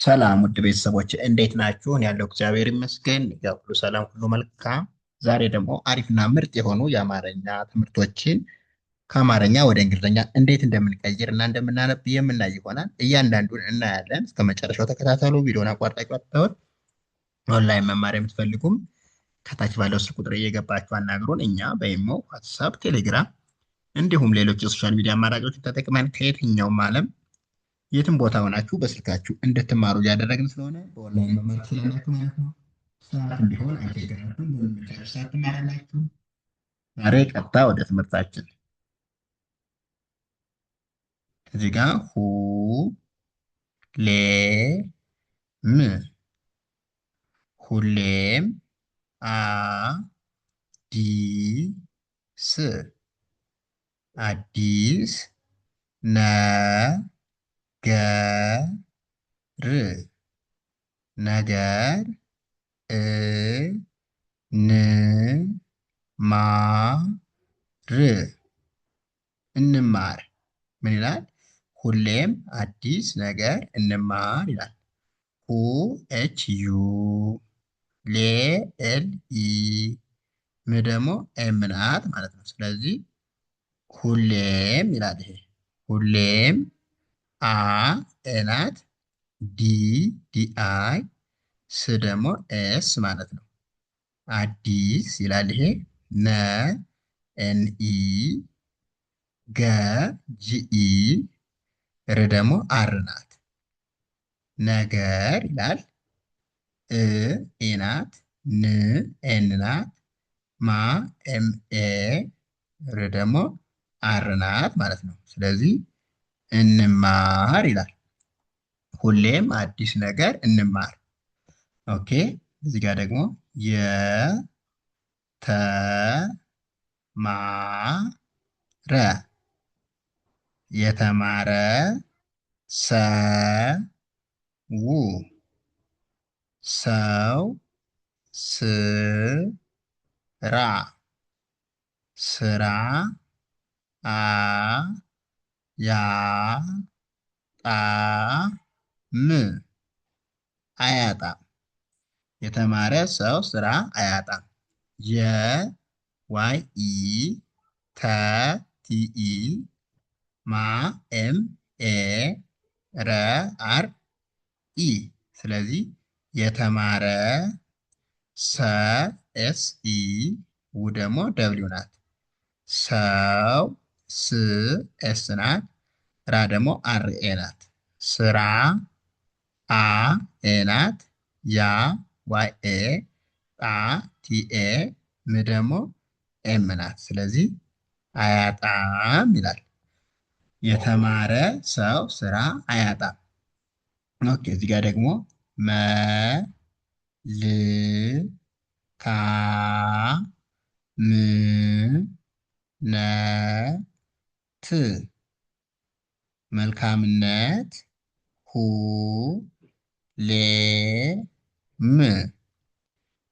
ሰላም ውድ ቤተሰቦች እንዴት ናችሁ? እኔ ያለው እግዚአብሔር ይመስገን ያው ሁሉ ሰላም ሁሉ መልካም። ዛሬ ደግሞ አሪፍና ምርጥ የሆኑ የአማርኛ ትምህርቶችን ከአማርኛ ወደ እንግሊዝኛ እንዴት እንደምንቀይር እና እንደምናነብ የምናይ ይሆናል። እያንዳንዱን እናያለን። እስከ መጨረሻው ተከታተሉ። ቪዲዮን አቋርጣችሁ አትተውት። ኦንላይን መማር የምትፈልጉም ከታች ባለው ስልክ ቁጥር እየገባችሁ አናግሩን። እኛ በኢሞ፣ ዋትሳፕ፣ ቴሌግራም እንዲሁም ሌሎች የሶሻል ሚዲያ አማራጮችን ተጠቅመን ከየትኛውም ዓለም የትም ቦታ ሆናችሁ በስልካችሁ እንድትማሩ እያደረግን ስለሆነ በኦንላይን መማር ትችላላችሁ ማለት ነው። ሰዓት እንዲሆን አይቸግራችሁም። በሚመቻችሁ ሰዓት ትማራላችሁ። ዛሬ ቀጥታ ወደ ትምህርታችን። እዚህ ጋ ሌ ም ሁሌም ዲ ስ አዲስ ነገር ነገር ን ማ ር እንማር ምን ይላል? ሁሌም አዲስ ነገር እንማር ይላል። ሁ ኤች ዩ ሌ ኤል ኢ ም ደግሞ ኤም ናት ማለት ነው። ስለዚህ ሁሌም ይላል። ይሄ ሁሌም አ ኤ ናት፣ ዲ ዲ አይ፣ ስ ደግሞ ኤስ ማለት ነው። አዲስ ይላል። ይሄ ነ ኤን ኢ፣ ገ ጂኢ፣ ር ደግሞ አር ናት። ነገር ይላል። ኢ ናት፣ ን ኤን ናት፣ ማ ኤም ኤ፣ ር ደግሞ አር ናት ማለት ነው። ስለዚህ እንማር ይላል። ሁሌም አዲስ ነገር እንማር። ኦኬ። እዚህ ጋር ደግሞ የተማረ የተማረ ሰው ሰው ስራ ስራ አ ያ ጣ ም አያጣም። የተማረ ሰው ስራ አያጣም። የ ዋይ ኢ ተ ቲ ኢ ማ ኤም ኤ ረ አር ኢ። ስለዚህ የተማረ ሰ ኤስ ኢ ው ደግሞ ደብሊው ናት። ሰው ስ ኤስ ናት። ራ ደግሞ አር ኤ ናት። ስራ አ ኤ ናት። ያ ዋይ ኤ፣ ጣ ቲ ኤ፣ ም ደግሞ ኤም ናት። ስለዚህ አያጣም ይላል። የተማረ ሰው ስራ አያጣም። ኦኬ። እዚህ ጋር ደግሞ መ ል ካ ም ነ ት መልካምነት ሁ ሌ ም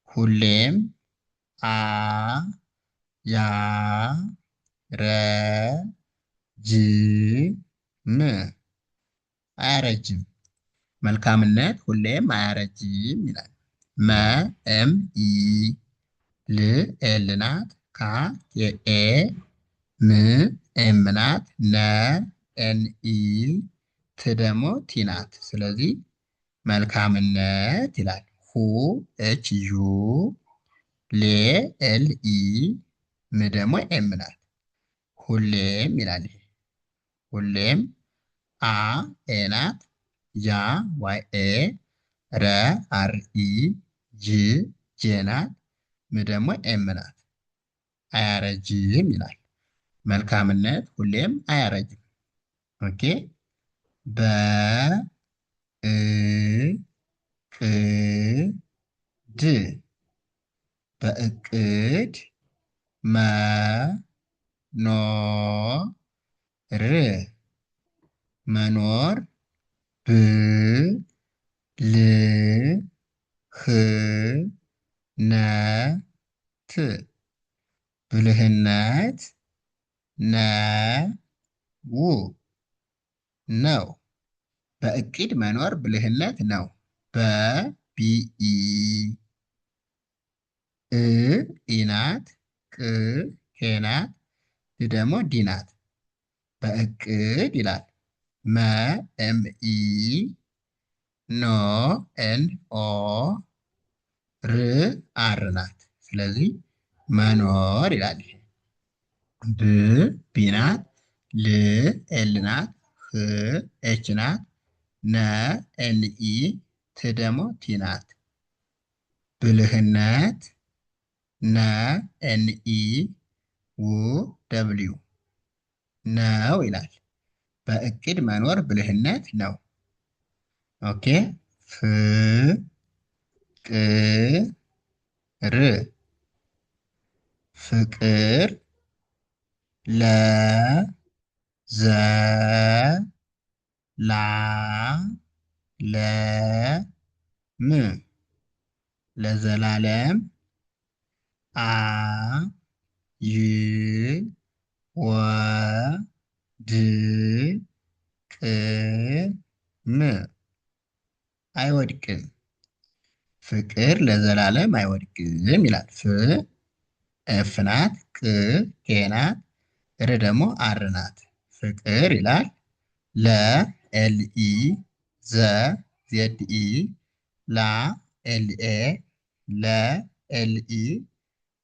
ሁሌም አ ያ ረ ጅ ም አያረጅም። መልካምነት ሁሌም አያረጅም ይላል። መ ኤም ኢ፣ ል ኤል ናት፣ ካ ኤ፣ ም ኤም ናት፣ ነ ኤን ኢ፣ ት ደግሞ ቲ ናት። ስለዚህ መልካምነት ይላል። ሁ ኤች ዩ ሌ ኤል ኢ፣ ም ደግሞ ኤም ናት። ሁሌም ይላል። ይሄ ሁሌም አ ኤ ናት፣ ያ ዋይ ኤ፣ ረ አር ኢ፣ ጅ ጄ ናት፣ ም ደግሞ ኤም ናት። አያረጅም ይላል። መልካምነት ሁሌም አያረጅም። ኦኬ። በ እ ቅ ድ በእቅድ መ ኖ ር መኖር ብ ል ህ ነ ት ብልህነት ነ ው ነው። በእቅድ መኖር ብልህነት ነው። በቢኢ ኢናት ቅ ኬናት ደግሞ ዲናት። በእቅድ ይላል። መኤምኢ ኖ ኤን ኦ ር አር ናት። ስለዚህ መኖር ይላል። ብ ቢናት ል ኤል ናት ህ ኤች ናት ነ ኤንኢ ት ደግሞ ቲ ናት። ብልህነት ነ ኤንኢ ው ደብሊው ነው ይላል። በእቅድ መኖር ብልህነት ነው። ኦኬ ፍ ቅ ር ፍቅር ለ ዘ ላ ለ ም ለዘላለም አ ይ ወ ድ ቅ ም አይወድቅም። ፍቅር ለዘላለም አይወድቅም ይላል። ፍ ኤፍ ናት ቅ ኬ ናት ር ደግሞ አር ናት። ፍቅር ይላል። ለ ኤልኢ ዘ ዜድኢ ላ ኤልኤ ለ ኤልኢ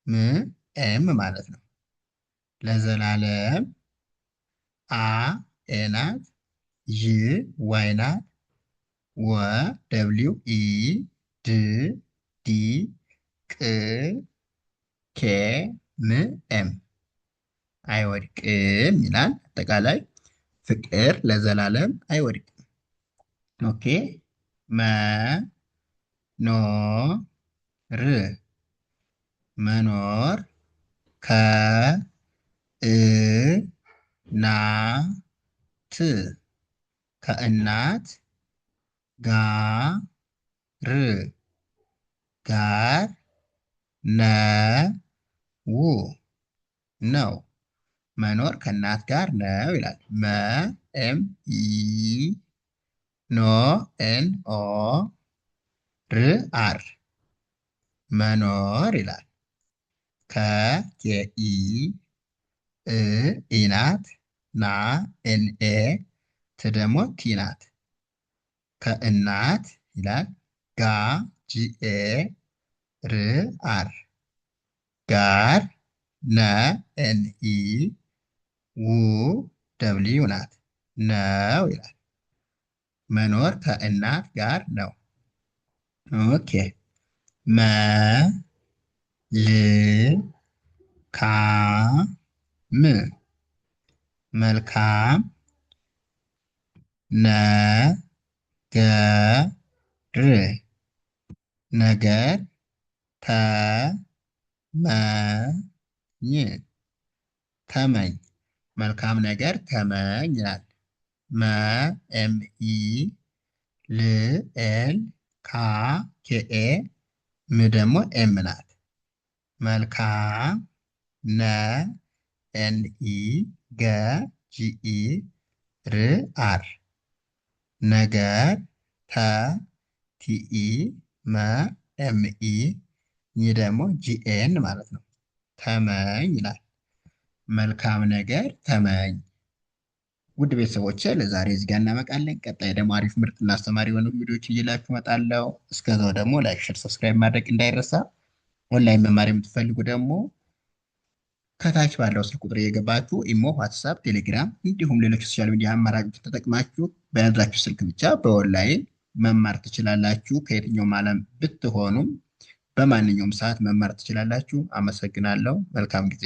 ም ኤም ማለት ነው። ለዘላለም አ ኤ ናት ይ ዋይ ናት ወ ደብሊው ኢ ድ ዲ ቅ ኬ ም ኤም አይወድቅም ይላል። አጠቃላይ ፍቅር ለዘላለም አይወድቅም። ኦኬ መ ኖ ር መኖር ከ እ ና ት ከእናት ጋ ር ጋር ነ ው ነው። መኖር ከእናት ጋር ነው ይላል። መ ኤም ኢ ኖ ኤን ኦ ር አር መኖር ይላል። ከ ኬኢ እ ኢናት ና ኤንኤ ት ደግሞ ቲ ናት። ከእናት ይላል። ጋ ጂኤ ር አር ጋር ነ ኤንኢ ው ደብሊው ናት ነው ይላል። መኖር ከእናት ጋር ነው። ኦኬ መ ል ካ ም መልካም ነ ገ ር ነገር ተ መ ኝ ተመኝ መልካም ነገር ተመኝ ይላል። መ ኤም ኢ ል ኤል ካ ኬኤ ም ደግሞ ኤም ናት። መልካም ነ ኤንኢ ገ ጂኢ ር አር ነገር ተ ቲኢ መ ኤምኢ ይህ ደግሞ ጂኤን ማለት ነው። ተመኝ ይላል። መልካም ነገር ተመኝ። ውድ ቤተሰቦች ለዛሬ እዚህ ጋር እናበቃለን። ቀጣይ ደግሞ አሪፍ ምርጥና አስተማሪ የሆኑ ቪዲዮዎች እየላችሁ እመጣለሁ። እስከዛው ደግሞ ላይክ፣ ሼር፣ ሰብስክራይብ ማድረግ እንዳይረሳ። ኦንላይን መማር የምትፈልጉ ደግሞ ከታች ባለው ስልክ ቁጥር እየገባችሁ ኢሞ፣ ዋትሳፕ፣ ቴሌግራም እንዲሁም ሌሎች ሶሻል ሚዲያ አማራጮች ተጠቅማችሁ በያዛችሁ ስልክ ብቻ በኦንላይን መማር ትችላላችሁ። ከየትኛውም ዓለም ብትሆኑም በማንኛውም ሰዓት መማር ትችላላችሁ። አመሰግናለሁ። መልካም ጊዜ